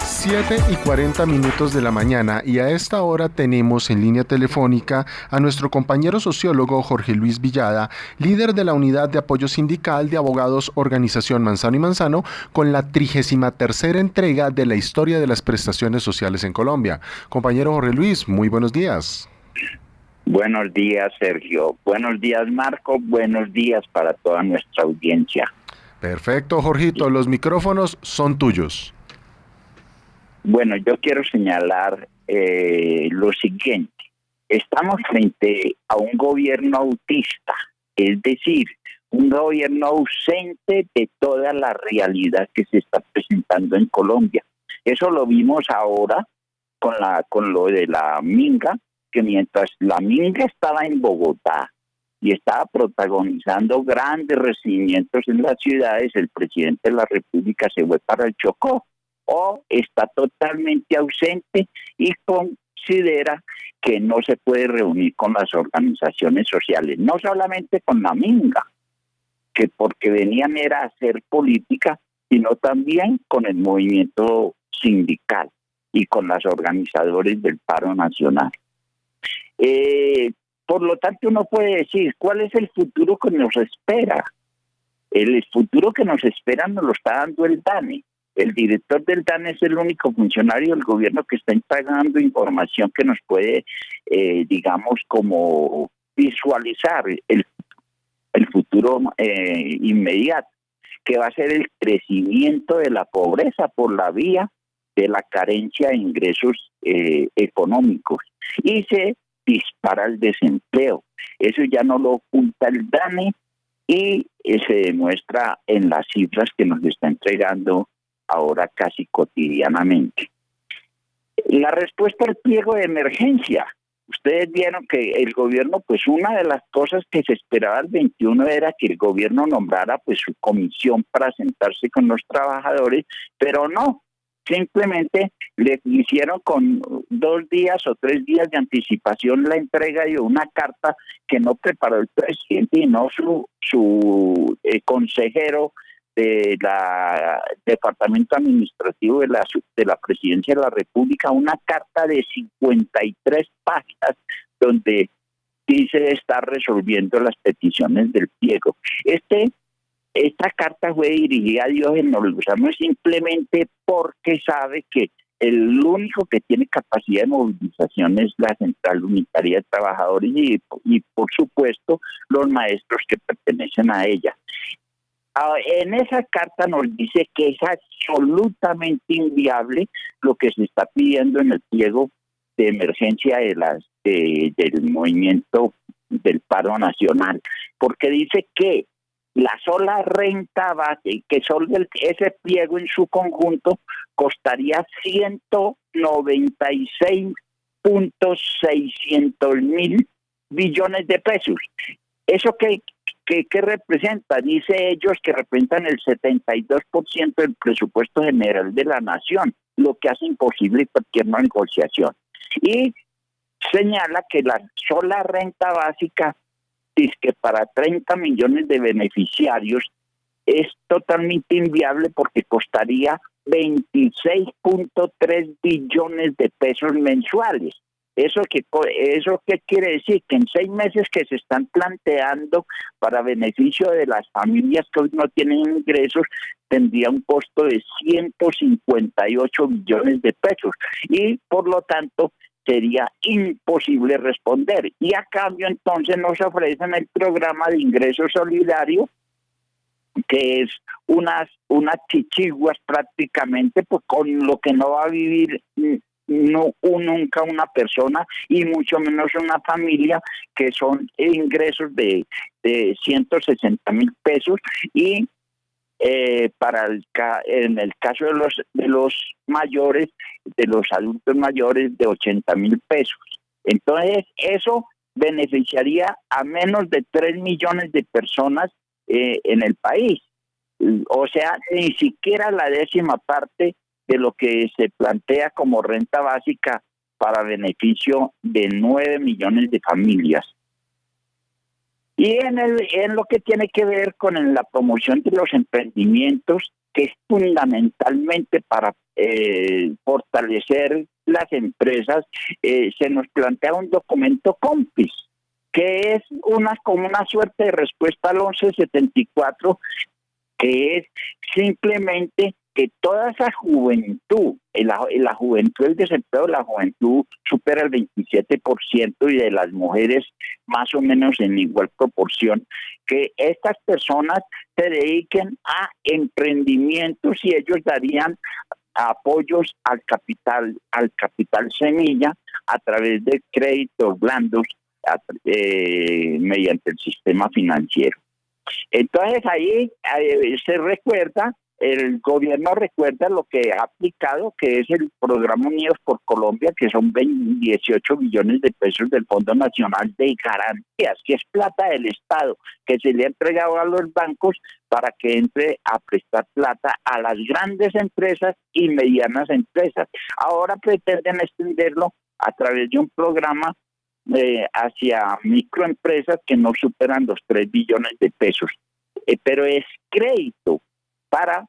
7:40 de la mañana y a esta hora tenemos en línea telefónica a nuestro compañero sociólogo Jorge Luis Villada, líder de la Unidad de Apoyo Sindical de Abogados Organización Manzano y Manzano, con la 33ª entrega de la historia de las prestaciones sociales en Colombia. Compañero Jorge Luis, muy buenos días. Buenos días, Sergio. Buenos días, Marco. Buenos días para toda nuestra audiencia. Perfecto, Jorgito. Los micrófonos son tuyos. Bueno, yo quiero señalar lo siguiente. Estamos frente a un gobierno autista, es decir, un gobierno ausente de toda la realidad que se está presentando en Colombia. Eso lo vimos ahora con lo de la Minga, que mientras la Minga estaba en Bogotá y estaba protagonizando grandes recibimientos en las ciudades, el presidente de la República se fue para el Chocó, o está totalmente ausente y considera que no se puede reunir con las organizaciones sociales, no solamente con la Minga, que porque venían era a hacer política, sino también con el movimiento sindical y con los organizadores del paro nacional. Por lo tanto, uno puede decir, ¿cuál es el futuro que nos espera? El futuro que nos espera nos lo está dando el DANE. El director del DANE es el único funcionario del gobierno que está entregando información que nos puede, digamos, como visualizar el futuro inmediato, que va a ser el crecimiento de la pobreza por la vía de la carencia de ingresos económicos, y se dispara el desempleo. Eso ya no lo oculta el DANE y se demuestra en las cifras que nos está entregando ahora casi cotidianamente. La respuesta al pliego de emergencia. Ustedes vieron que el gobierno, pues una de las cosas que se esperaba el 21 era que el gobierno nombrara pues su comisión para sentarse con los trabajadores, pero no, simplemente le hicieron con 2 días o 3 días de anticipación la entrega de una carta que no preparó el presidente y no su consejero de la Departamento Administrativo de la Presidencia de la República, una carta de 53 páginas donde dice estar resolviendo las peticiones del pliego. Esta carta fue dirigida a Diógenes Lozano simplemente porque sabe que el único que tiene capacidad de movilización es la Central Unitaria de Trabajadores y por supuesto los maestros que pertenecen a ella. En esa carta nos dice que es absolutamente inviable lo que se está pidiendo en el pliego de emergencia del movimiento del paro nacional, porque dice que la sola renta base, que solo ese pliego en su conjunto costaría 196.600.000 billones de pesos. ¿Eso qué representa? Dice ellos que representan el 72% del presupuesto general de la nación, lo que hace imposible cualquier negociación. Y señala que la sola renta básica, dice que para 30 millones de beneficiarios es totalmente inviable porque costaría 26.3 billones de pesos mensuales. ¿Eso qué quiere decir? Que en 6 meses que se están planteando para beneficio de las familias que hoy no tienen ingresos, tendría un costo de 158 billones de pesos y por lo tanto sería imposible responder. Y a cambio entonces nos ofrecen el programa de ingreso solidario, que es unas chichiguas prácticamente, pues con lo que no va a vivir nunca una persona y mucho menos una familia, que son ingresos de 160,000 pesos y en el caso de los mayores, de los adultos mayores, de 80,000 pesos. Entonces eso beneficiaría a menos de 3 millones de personas en el país, o sea, ni siquiera la 10ª parte de lo que se plantea como renta básica para beneficio de 9 millones de familias. Y en lo que tiene que ver con la promoción de los emprendimientos, que es fundamentalmente para fortalecer las empresas, se nos plantea un documento COMPIS, que es como una suerte de respuesta al 1174, que es simplemente que toda esa juventud, la juventud, el desempleo de la juventud supera el 27% y de las mujeres más o menos en igual proporción, que estas personas se dediquen a emprendimientos y ellos darían apoyos al capital semilla a través de créditos blandos mediante el sistema financiero. Entonces ahí se recuerda, el gobierno recuerda lo que ha aplicado, que es el programa Unidos por Colombia, que son 18 billones de pesos del Fondo Nacional de Garantías, que es plata del Estado, que se le ha entregado a los bancos para que entre a prestar plata a las grandes empresas y medianas empresas. Ahora pretenden extenderlo a través de un programa hacia microempresas que no superan los 3 billones de pesos. Pero es crédito para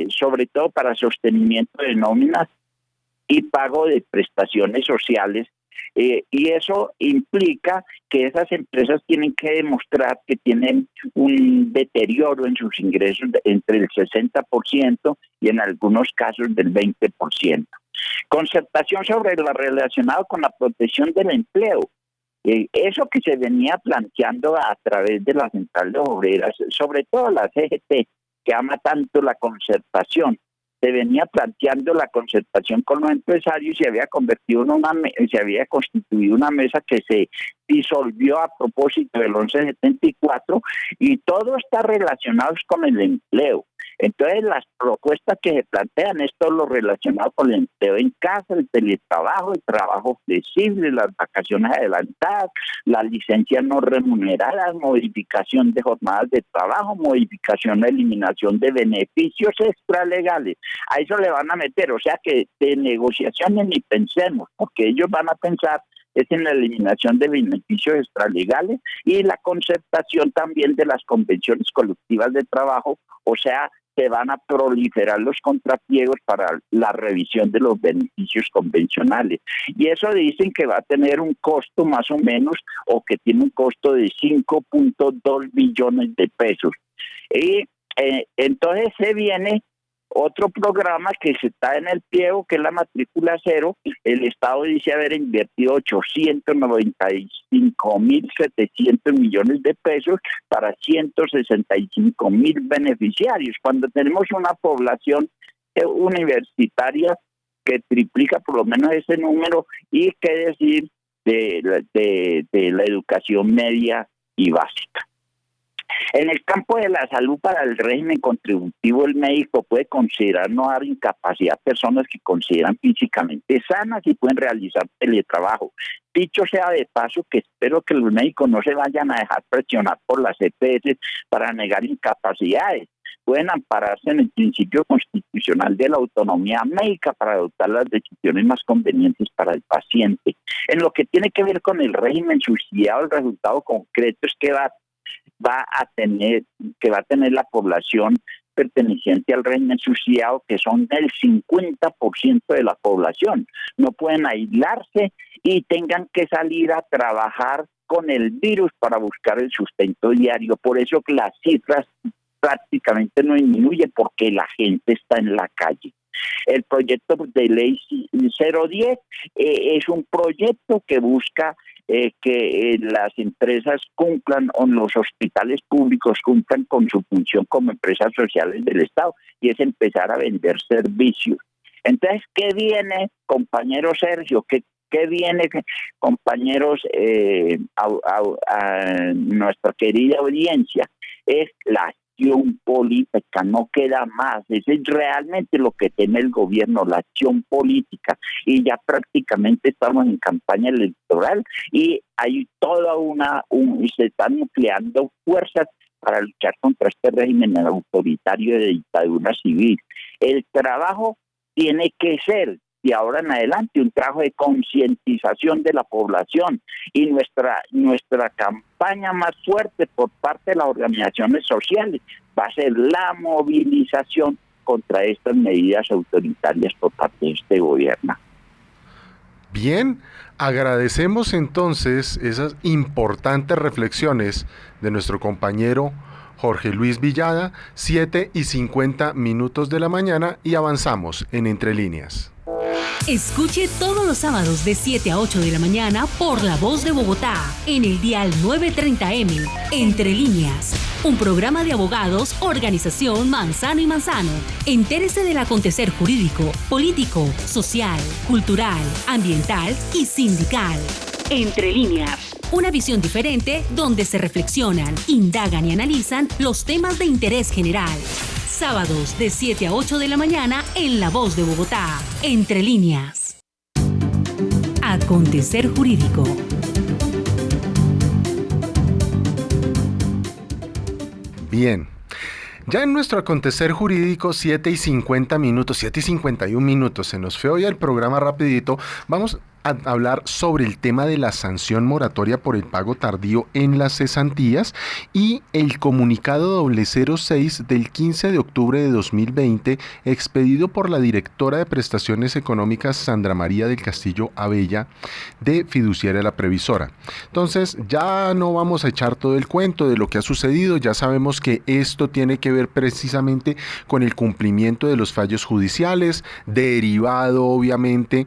sobre todo para sostenimiento de nóminas y pago de prestaciones sociales, y eso implica que esas empresas tienen que demostrar que tienen un deterioro en sus ingresos entre el 60% y en algunos casos del 20%. Concertación sobre lo relacionado con la protección del empleo. Eso que se venía planteando a través de las centrales obreras, sobre todo la CGT, que ama tanto la concertación, se venía planteando la concertación con los empresarios y se había constituido una mesa que se disolvió a propósito del 1174, y todo está relacionado con el empleo. Entonces las propuestas que se plantean es todo lo relacionado con el empleo en casa, el teletrabajo, el trabajo flexible, las vacaciones adelantadas, las licencias no remuneradas, modificación de jornadas de trabajo, modificación, eliminación de beneficios extralegales. A eso le van a meter, o sea que de negociaciones ni pensemos, porque ellos van a pensar es en la eliminación de beneficios extralegales y la concertación también de las convenciones colectivas de trabajo, o sea, se van a proliferar los contrapliegos para la revisión de los beneficios convencionales. Y eso dicen que va a tener un costo más o menos, o que tiene un costo de 5.2 billones de pesos. Y entonces se viene otro programa que se está en el pliego, que es la matrícula cero. El Estado dice haber invertido 895.700 millones de pesos para 165.000 beneficiarios, cuando tenemos una población universitaria que triplica por lo menos ese número, y qué decir de la educación media y básica. En el campo de la salud, para el régimen contributivo, el médico puede considerar no dar incapacidad a personas que consideran físicamente sanas y pueden realizar teletrabajo. Dicho sea de paso, que espero que los médicos no se vayan a dejar presionar por las EPS para negar incapacidades. Pueden ampararse en el principio constitucional de la autonomía médica para adoptar las decisiones más convenientes para el paciente. En lo que tiene que ver con el régimen subsidiado, el resultado concreto es que va a tener la población perteneciente al régimen subsidiado, que son el 50% de la población. No pueden aislarse y tengan que salir a trabajar con el virus para buscar el sustento diario. Por eso que las cifras prácticamente no disminuyen, porque la gente está en la calle. El proyecto de ley 010 es un proyecto que busca que las empresas cumplan, o los hospitales públicos cumplan con su función como empresas sociales del Estado, y es empezar a vender servicios. Entonces, ¿qué viene, compañero Sergio? ¿Qué viene, compañeros, a nuestra querida audiencia? Es la acción política, no queda más. Eso es realmente lo que tiene el gobierno, la acción política, y ya prácticamente estamos en campaña electoral y hay toda se están nucleando fuerzas para luchar contra este régimen autoritario de dictadura civil. El trabajo tiene que ser, de ahora en adelante, un trabajo de concientización de la población, y nuestra campaña más fuerte por parte de las organizaciones sociales va a ser la movilización contra estas medidas autoritarias por parte de este gobierno. Bien, agradecemos entonces esas importantes reflexiones de nuestro compañero Jorge Luis Villada. 7:50 de la mañana, y avanzamos en Entre Líneas. Escuche todos los sábados de 7 a 8 de la mañana por La Voz de Bogotá, en el dial 930M, Entre Líneas. Un programa de abogados, organización Manzano y Manzano. Entérese del acontecer jurídico, político, social, cultural, ambiental y sindical. Entre Líneas. Una visión diferente donde se reflexionan, indagan y analizan los temas de interés general. Sábados de 7 a 8 de la mañana en La Voz de Bogotá, Entre Líneas. Acontecer jurídico. Bien, ya en nuestro acontecer jurídico 7:50, se nos fue hoy el programa rapidito, vamos a hablar sobre el tema de la sanción moratoria por el pago tardío en las cesantías y el comunicado 006 del 15 de octubre de 2020 expedido por la directora de prestaciones económicas Sandra María del Castillo Abella de Fiduciaria La Previsora. Entonces ya no vamos a echar todo el cuento de lo que ha sucedido, ya sabemos que esto tiene que ver precisamente con el cumplimiento de los fallos judiciales, derivado obviamente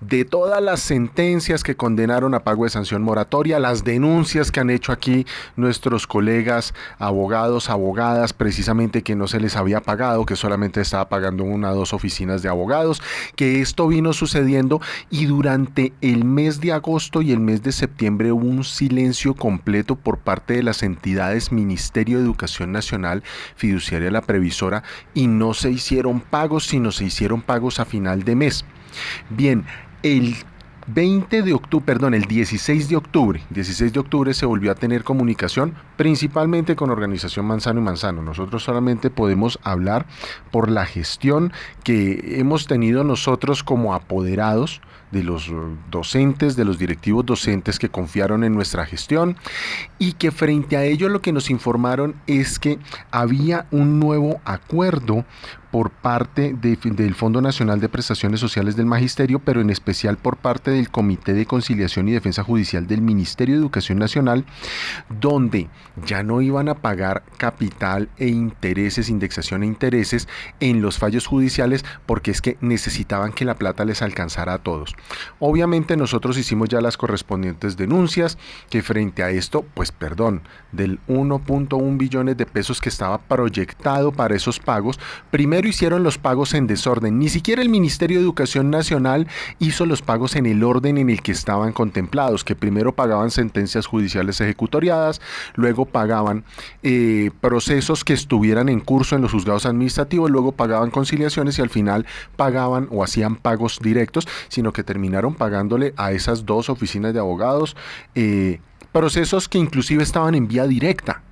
de todas las sentencias que condenaron a pago de sanción moratoria, las denuncias que han hecho aquí nuestros colegas abogados, abogadas, precisamente que no se les había pagado, que solamente estaba pagando 1 o 2 oficinas de abogados, que esto vino sucediendo y durante el mes de agosto y el mes de septiembre hubo un silencio completo por parte de las entidades Ministerio de Educación Nacional, Fiduciaria La Previsora, y no se hicieron pagos, sino se hicieron pagos a final de mes. Bien, el 16 de octubre se volvió a tener comunicación principalmente con Organización Manzano y Manzano. Nosotros solamente podemos hablar por la gestión que hemos tenido nosotros como apoderados de los docentes, de los directivos docentes que confiaron en nuestra gestión y que frente a ello lo que nos informaron es que había un nuevo acuerdo por parte del Fondo Nacional de Prestaciones Sociales del Magisterio, pero en especial por parte del Comité de Conciliación y Defensa Judicial del Ministerio de Educación Nacional, donde ya no iban a pagar capital e intereses, indexación e intereses en los fallos judiciales, porque es que necesitaban que la plata les alcanzara a todos. Obviamente nosotros hicimos ya las correspondientes denuncias, que frente a esto, del 1.1 billones de pesos que estaba proyectado para esos pagos, primero hicieron los pagos en desorden. Ni siquiera el Ministerio de Educación Nacional hizo los pagos en el orden en el que estaban contemplados, que primero pagaban sentencias judiciales ejecutoriadas, luego pagaban procesos que estuvieran en curso en los juzgados administrativos, luego pagaban conciliaciones y al final pagaban o hacían pagos directos, sino que terminaron pagándole a esas 2 oficinas de abogados procesos que inclusive estaban en vía directa.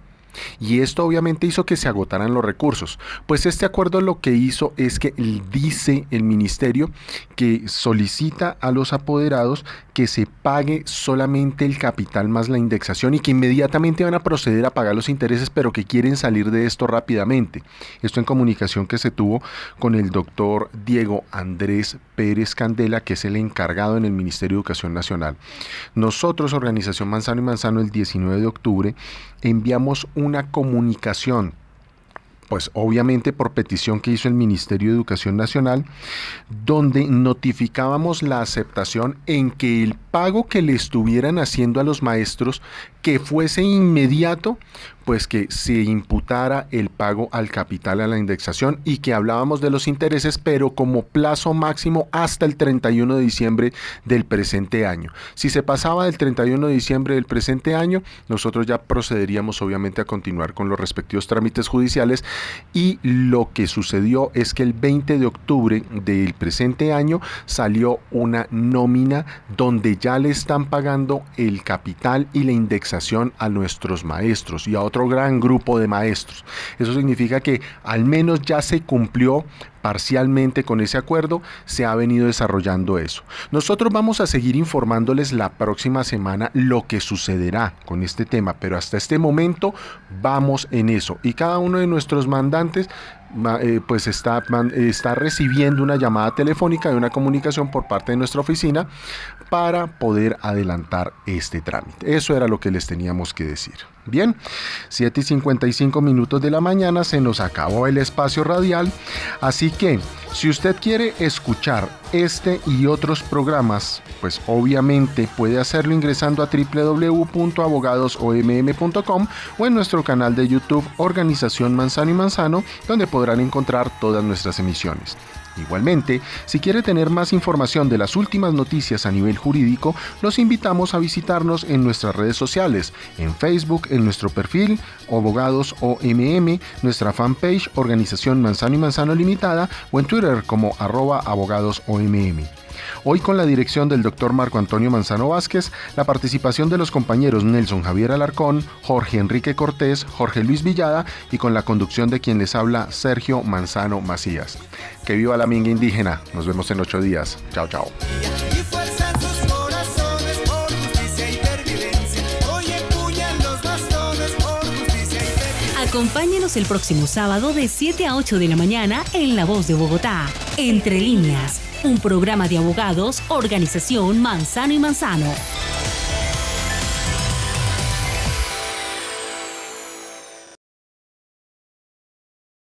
Y esto obviamente hizo que se agotaran los recursos. Pues este acuerdo lo que hizo es que dice el ministerio que solicita a los apoderados que se pague solamente el capital más la indexación y que inmediatamente van a proceder a pagar los intereses, pero que quieren salir de esto rápidamente. Esto en comunicación que se tuvo con el doctor Diego Andrés Pérez Candela, que es el encargado en el Ministerio de Educación Nacional. Nosotros, Organización Manzano y Manzano, el 19 de octubre, enviamos una comunicación, pues obviamente por petición que hizo el Ministerio de Educación Nacional, donde notificábamos la aceptación en que el pago que le estuvieran haciendo a los maestros, que fuese inmediato, pues que se imputara el pago al capital, a la indexación, y que hablábamos de los intereses, pero como plazo máximo hasta el 31 de diciembre del presente año. Si se pasaba del 31 de diciembre del presente año, nosotros ya procederíamos obviamente a continuar con los respectivos trámites judiciales, y lo que sucedió es que el 20 de octubre del presente año salió una nómina donde ya le están pagando el capital y la indexación a nuestros maestros y a otro gran grupo de maestros. Eso significa que al menos ya se cumplió parcialmente con ese acuerdo, se ha venido desarrollando eso. Nosotros vamos a seguir informándoles la próxima semana lo que sucederá con este tema, pero hasta este momento vamos en eso, y cada uno de nuestros mandantes pues está recibiendo una llamada telefónica de una comunicación por parte de nuestra oficina para poder adelantar este trámite. Eso era lo que les teníamos que decir. Bien, 7:55 de la mañana, se nos acabó el espacio radial, así que si usted quiere escuchar este y otros programas, pues obviamente puede hacerlo ingresando a www.abogadosomm.com o en nuestro canal de YouTube Organización Manzano y Manzano, donde podrán encontrar todas nuestras emisiones. Igualmente, si quiere tener más información de las últimas noticias a nivel jurídico, los invitamos a visitarnos en nuestras redes sociales, en Facebook, en nuestro perfil Abogados OMM, nuestra fanpage Organización Manzano y Manzano Limitada o en Twitter como @abogadosomm. Hoy con la dirección del Dr. Marco Antonio Manzano Vázquez, la participación de los compañeros Nelson Javier Alarcón, Jorge Enrique Cortés, Jorge Luis Villada y con la conducción de quien les habla Sergio Manzano Macías. Que viva la minga indígena. Nos vemos en 8 días. Chao, chao. Acompáñenos el próximo sábado de 7 a 8 de la mañana en La Voz de Bogotá. Entre líneas, un programa de abogados, Organización Manzano y Manzano.